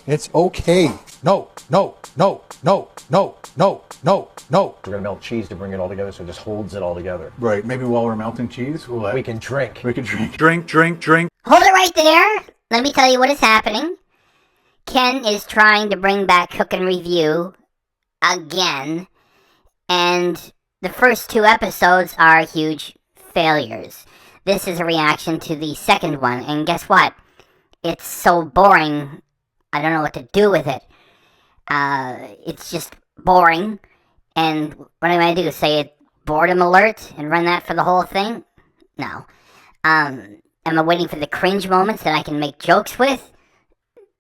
It's okay. No. We're gonna melt cheese to bring it all together, so it just holds it all together. Right. Maybe while we're melting cheese, We can drink. We can drink. Drink. Hold it right there. Let me tell you what is happening. Ken is trying to bring back Cook and Review again, and the first 2 episodes are huge failures. This is a reaction to the second one, and guess what? It's so boring, I don't know what to do with it. It's just boring, and what am I going to do? Say it boredom alert and run that for the whole thing? No. Am I waiting for the cringe moments that I can make jokes with?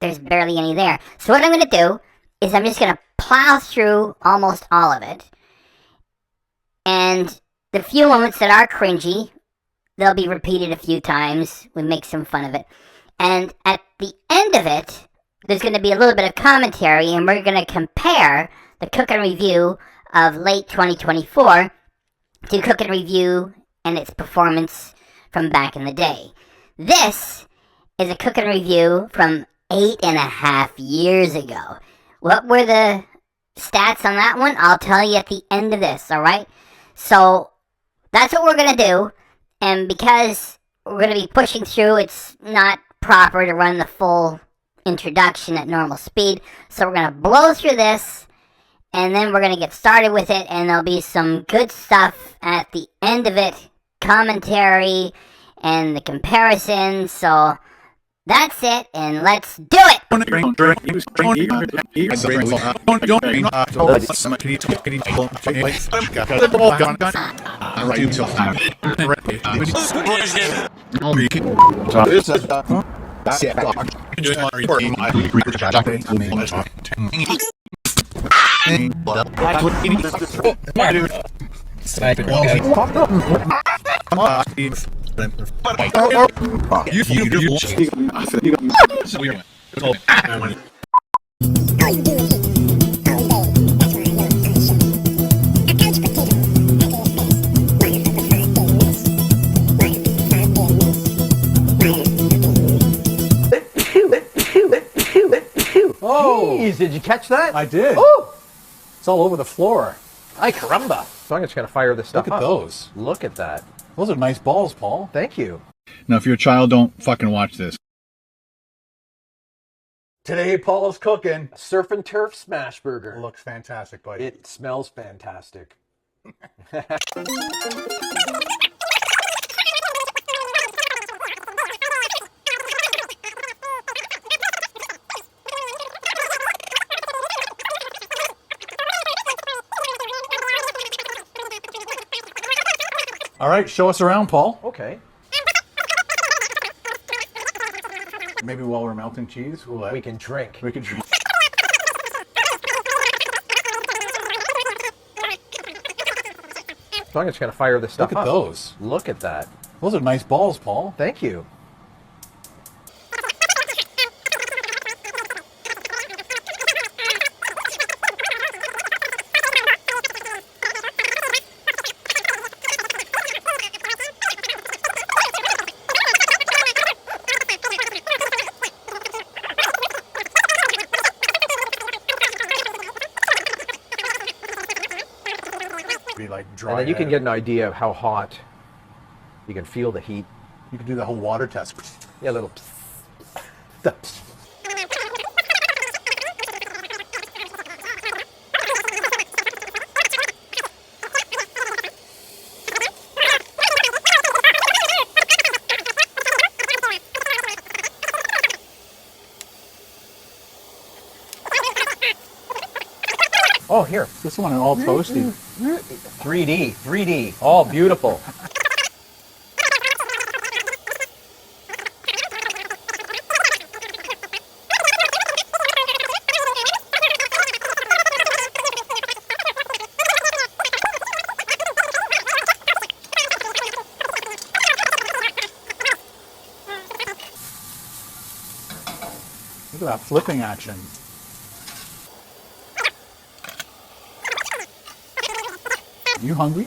There's barely any there. So what I'm going to do is I'm just going to plow through almost all of it. And the few moments that are cringy, they'll be repeated a few times. We make some fun of it. And at the end of it, there's going to be a little bit of commentary, and we're going to compare the Cook and Review of late 2024 to Cook and Review and its performance from back in the day. This is a Cook and Review from 8.5 years ago. What were the stats on that one? I'll tell you at the end of this, alright? So, that's what we're going to do, and because we're going to be pushing through, it's not proper to run the full introduction at normal speed, so we're going to blow through this, and then we're going to get started with it, and there'll be some good stuff at the end of it, commentary, and the comparison, so that's it, and let's do it! Oh, jeez, did you catch that? I did. Oh, It's all over the floor. ay caramba. So I'm just gonna fire this stuff Look at up. those. Look at that. Those are nice balls, Paul. Thank you. Now, if you're a child, don't fucking watch this. Today, Paul's cooking. Surf and turf smash burger. Looks fantastic, buddy. It smells fantastic. All right, show us around, Paul. Okay. Maybe while we're melting cheese, We can drink. we can drink. So I'm just gonna fire this stuff Look at up. those. Look at that. Those are nice balls, Paul. Thank you. Be like dry. And then you can out. get an idea of how hot. You can feel the heat. You can do the whole water test. Yeah, a little. Oh, here. This one all toasty. 3D. All beautiful. Look at that flipping action. You hungry?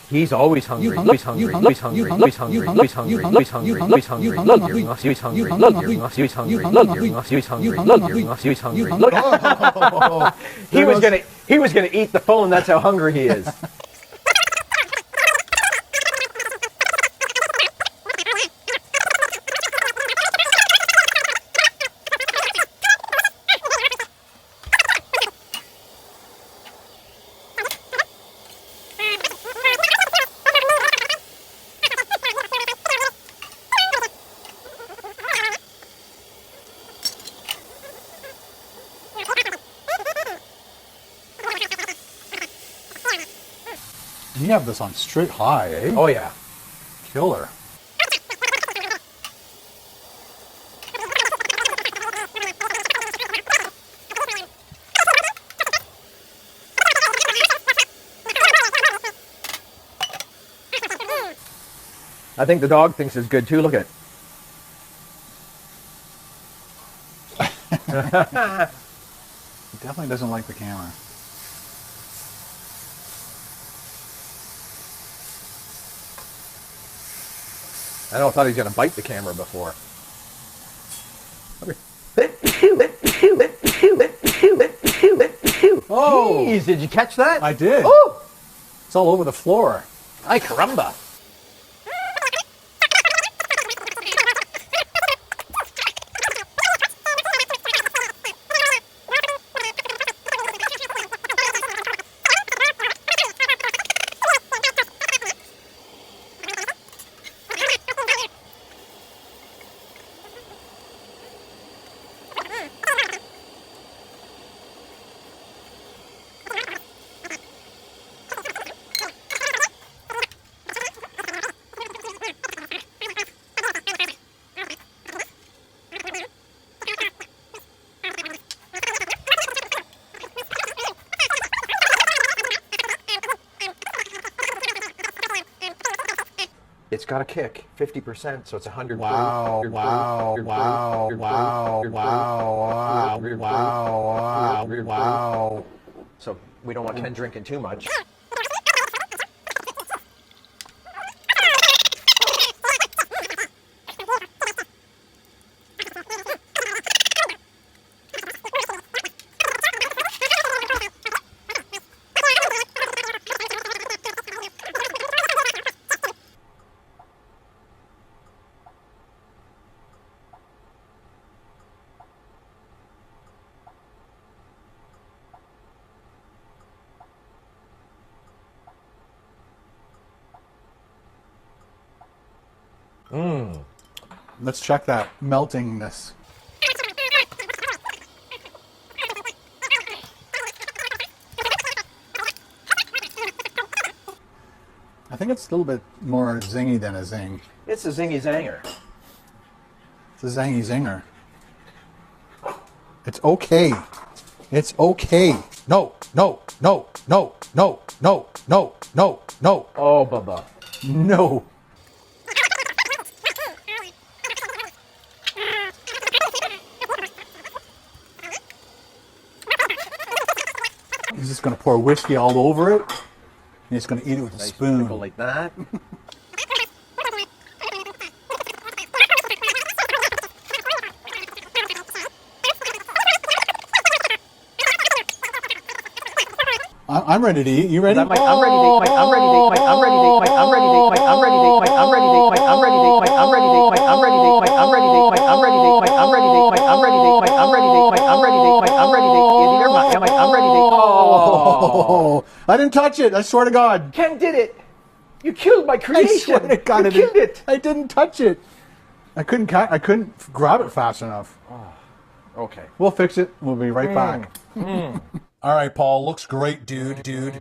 He's always hungry. hungry? He's hungry. You hungry? He's hungry. You hungry? He's hungry. You hungry? He's hungry. You hungry? He's hungry. You hungry? He's hungry. You Look, hungry? you're not. He's hungry. You Look, hungry? you're not. He's hungry. You Look, hungry? you're not. He's hungry. You Look, hungry? you're not. He's hungry. You Look. hungry? He was gonna eat the phone. That's how hungry he is. You have this on straight high, eh? Oh yeah. Killer. I think the dog thinks it's good too. Look at it. He definitely doesn't like the camera. I thought he was gonna bite the camera before. Oh! Jeez, did you catch that? I did. Oh! It's all over the floor. Ay caramba. It's got a kick, 50%, so it's 100 Wow, proof. wow, wow, wow, wow, wow, wow. So we don't want Ken drinking too much. Let's check that meltingness. I think it's a little bit more zingy than a zing. It's a zingy zanger. It's a zangy zinger. It's okay. It's okay. No, no, no, no, no, no, no, no, no, Oh, Bubba. no. He's just going to pour whiskey all over it. And he's going to eat it with a Nice spoon. pickle like that. I'm ready to eat. You ready? I'm ready to eat. I'm ready to eat. I'm ready to eat. I'm ready to eat. I'm ready to eat. I'm ready to eat. I'm ready to eat. I'm ready to eat. I'm ready to eat. I'm ready to eat. I'm ready to eat. I'm ready to eat. I'm ready to eat. I'm ready to eat. I'm ready to eat. I'm ready to eat. I'm ready to eat. Oh, I didn't touch it. I swear to God. Ken did it. You killed my I creation. swear to God, You killed it. I didn't touch it. I couldn't grab it fast enough. Okay. We'll fix it. We'll be right back. All right, Paul. Looks great, dude. I'm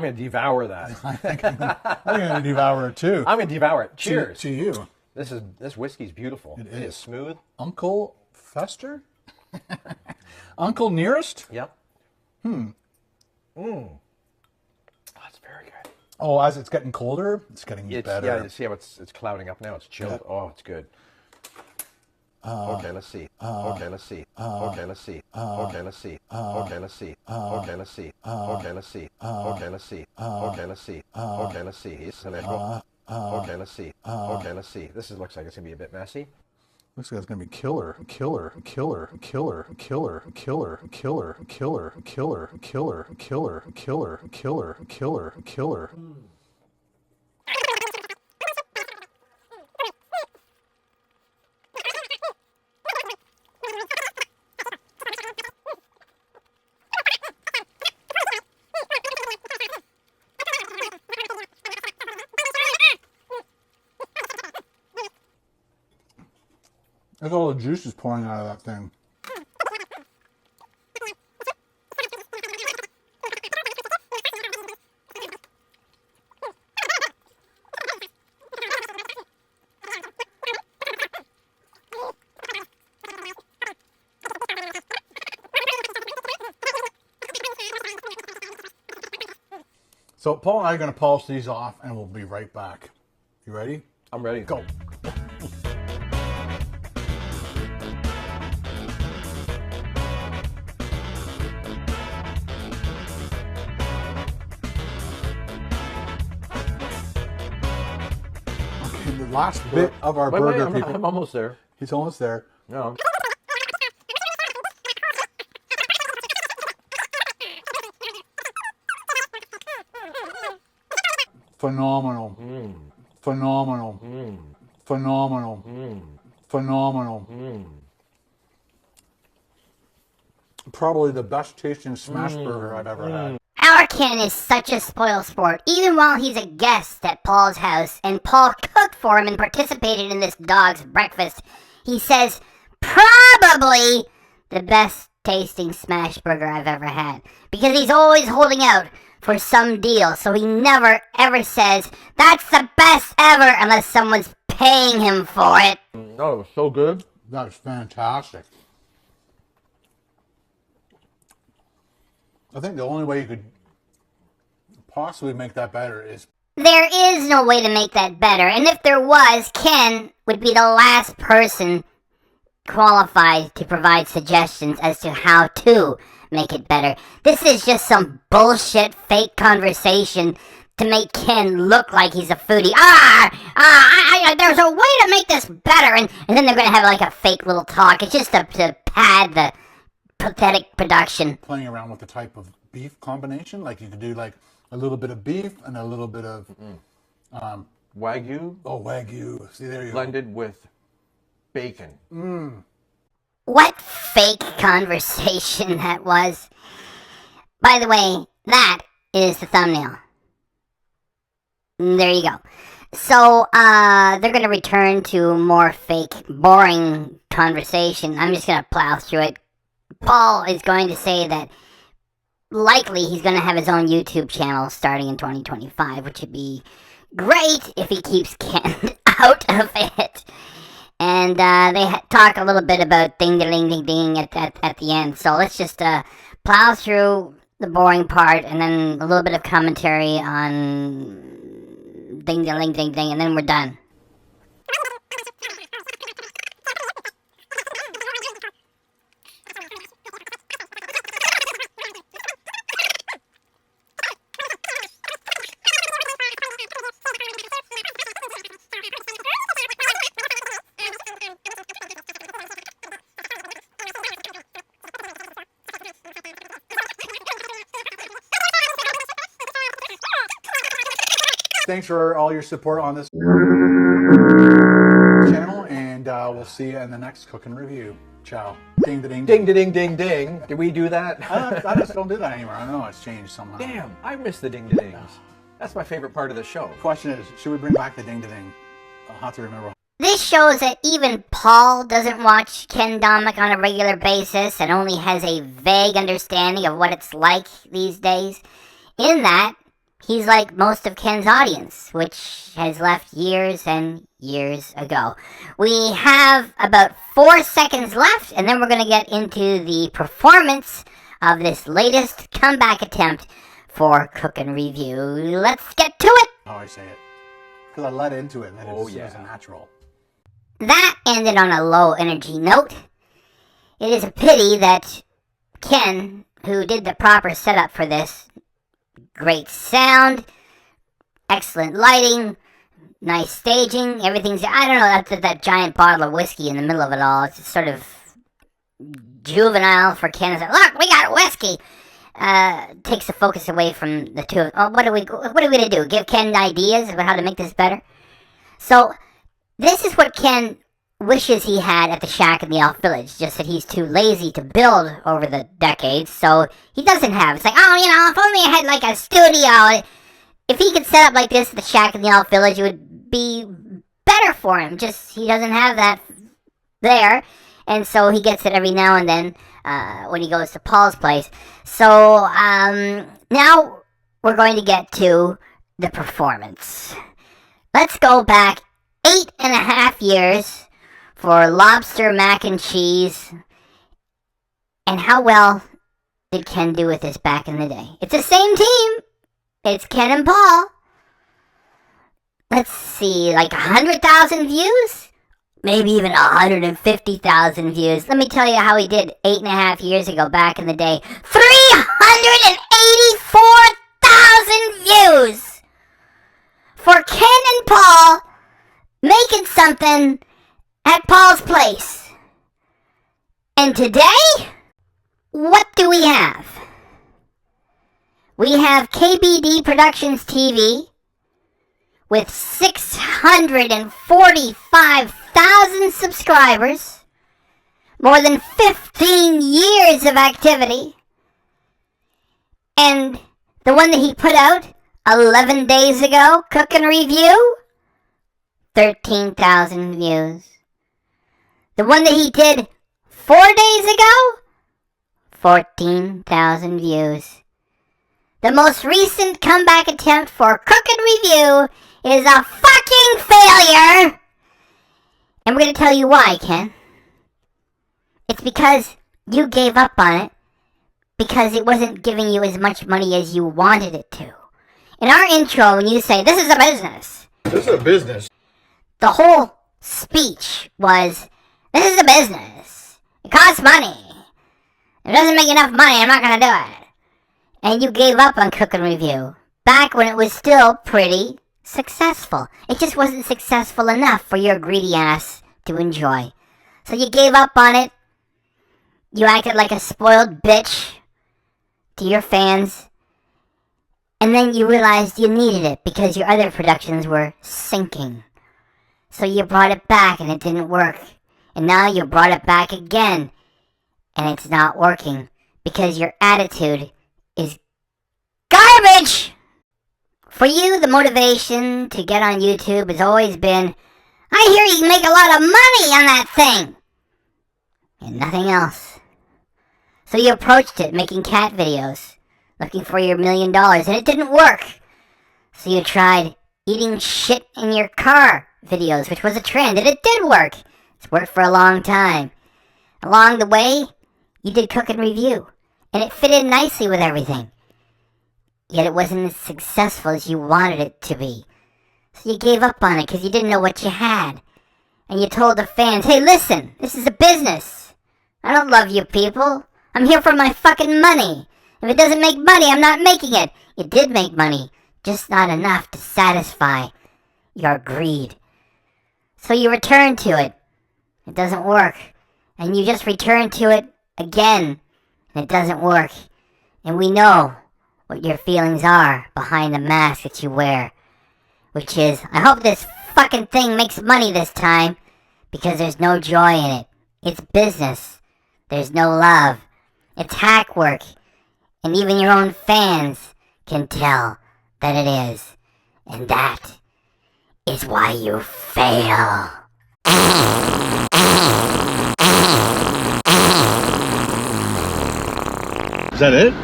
gonna devour that. I'm gonna devour it too. I'm gonna devour it. Cheers. to you, This whiskey's beautiful. It is smooth. Uncle Fester. Uncle Nearest. Yep. That's very good. Oh, as it's getting colder, it's getting better. Yeah, you see how it's clouding up now. It's chilled. Yeah. Oh, it's good. Okay, let's see. Okay, let's see. Okay, let's see. Okay, let's see. Okay, let's see. Okay, let's see. Okay, let's see. Okay, let's see. Okay, let's see. Okay, let's see. Okay, let's see. Okay, let's see. This looks like it's gonna be a bit messy. Looks like it's gonna be killer, killer, killer, killer, killer, killer, killer, killer, killer, killer, killer, killer, killer, killer, killer. Look at all the juices pouring out of that thing. So Paul and I are going to polish these off and we'll be right back. You ready? I'm ready. Go. The last bit of our burger, people. I'm almost there. He's almost there. No. Phenomenal. Phenomenal. Phenomenal. Phenomenal. Probably the best tasting smash burger I've ever had. Our Ken is such a spoilsport. Even while he's a guest at Paul's house and Paul cooked for him and participated in this dog's breakfast, he says, probably the best tasting smash burger I've ever had. Because he's always holding out for some deal, so he never ever says, that's the best ever, unless someone's paying him for it. Oh, it was so good. That's fantastic. I think the only way you could possibly make that better is... There is no way to make that better, and if there was, Ken would be the last person qualified to provide suggestions as to how to make it better. This is just some bullshit fake conversation to make Ken look like he's a foodie. There's a way to make this better, and then they're going to have like a fake little talk. It's just to pad the pathetic production. Playing around with the type of beef combination, like you could do like a little bit of beef and a little bit of Wagyu. Oh, Wagyu. See, there you blended with bacon. What fake conversation that was. By the way, that is the thumbnail. There you go. So, they're going to return to more fake, boring conversation. I'm just going to plow through it. Paul is going to say that likely he's going to have his own YouTube channel starting in 2025, which would be great if he keeps Ken out of it. And they talk a little bit about ding-a-ling-ding-ding at the end. So let's just plow through the boring part and then a little bit of commentary on ding-a-ling-ding-ding, and then we're done. Thanks for all your support on this channel, and we'll see you in the next cooking review. Ciao. Ding da ding ding da ding ding ding. Did we do that? I just don't do that anymore. I don't know. It's changed somehow. Damn, I miss the ding da dings. That's my favorite part of the show. Question is, should we bring back the ding da ding? I'll have to remember. This shows that even Paul doesn't watch Ken Domik on a regular basis and only has a vague understanding of what it's like these days. In that, he's like most of Ken's audience, which has left years and years ago. We have about 4 seconds left, and then we're going to get into the performance of this latest comeback attempt for Cook and Review. Let's get to it! How I say it. Because I let into it. That oh, it's yeah. natural. that ended on a low energy note. It is a pity that Ken, who did the proper setup for this, great sound, excellent lighting, nice staging, everything's, I don't know, that giant bottle of whiskey in the middle of it all, it's sort of juvenile for Ken. It's like, look, we got whiskey. Takes the focus away from the two. Oh, what are we gonna do? Give Ken ideas about how to make this better? So, this is what Ken wishes he had at the shack in the Elf Village, just that he's too lazy to build over the decades, so he doesn't have. It's like, oh, you know, if only I had like a studio. If he could set up like this at the shack in the Elf Village, it would be better for him. Just, he doesn't have that there, and so he gets it every now and then when he goes to Paul's place. So, now we're going to get to the performance. Let's go back 8.5 years for lobster mac and cheese. And how well did Ken do with this back in the day? It's the same team. It's Ken and Paul. Let's see, like 100,000 views? Maybe even 150,000 views. Let me tell you how he did 8.5 years ago back in the day. 384,000 views! For Ken and Paul making something at Paul's place. And today, what do we have? We have KBD Productions TV with 645,000 subscribers, more than 15 years of activity, and the one that he put out 11 days ago, Cook and Review, 13,000 views. The one that he did 4 days ago, 14,000 views. The most recent comeback attempt for Cook and Review is a fucking failure! And we're going to tell you why, Ken. It's because you gave up on it because it wasn't giving you as much money as you wanted it to. In our intro, when you say, this is a business. This is a business. The whole speech was, this is a business. It costs money. If it doesn't make enough money, I'm not going to do it. And you gave up on Cook and Review back when it was still pretty successful. It just wasn't successful enough for your greedy ass to enjoy. So you gave up on it. You acted like a spoiled bitch to your fans. And then you realized you needed it because your other productions were sinking. So you brought it back and it didn't work. And now you brought it back again and it's not working because your attitude is garbage! For you, the motivation to get on YouTube has always been, I hear you can make a lot of money on that thing! And nothing else. So you approached it making cat videos, looking for your $1 million, and it didn't work. So you tried eating shit in your car videos, which was a trend, and it did work. It's worked for a long time. Along the way, you did Cook and Review, and it fit in nicely with everything. Yet it wasn't as successful as you wanted it to be. So you gave up on it because you didn't know what you had. And you told the fans, hey listen, this is a business. I don't love you people. I'm here for my fucking money. If it doesn't make money, I'm not making it. It did make money, just not enough to satisfy your greed. So you return to it. It doesn't work. And you just return to it again. And it doesn't work. And we know what your feelings are behind the mask that you wear. Which is, I hope this fucking thing makes money this time. Because there's no joy in it. It's business. There's no love. It's hack work. And even your own fans can tell that it is. And that is why you fail. Is that it?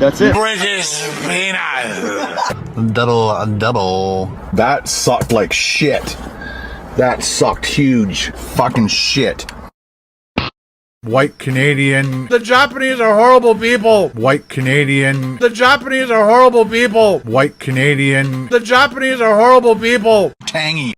That's it. British peanut. Double. That sucked like shit. That sucked huge fucking shit. White Canadian. The Japanese are horrible people. White Canadian. The Japanese are horrible people. White Canadian. The Japanese are horrible people. Tangy.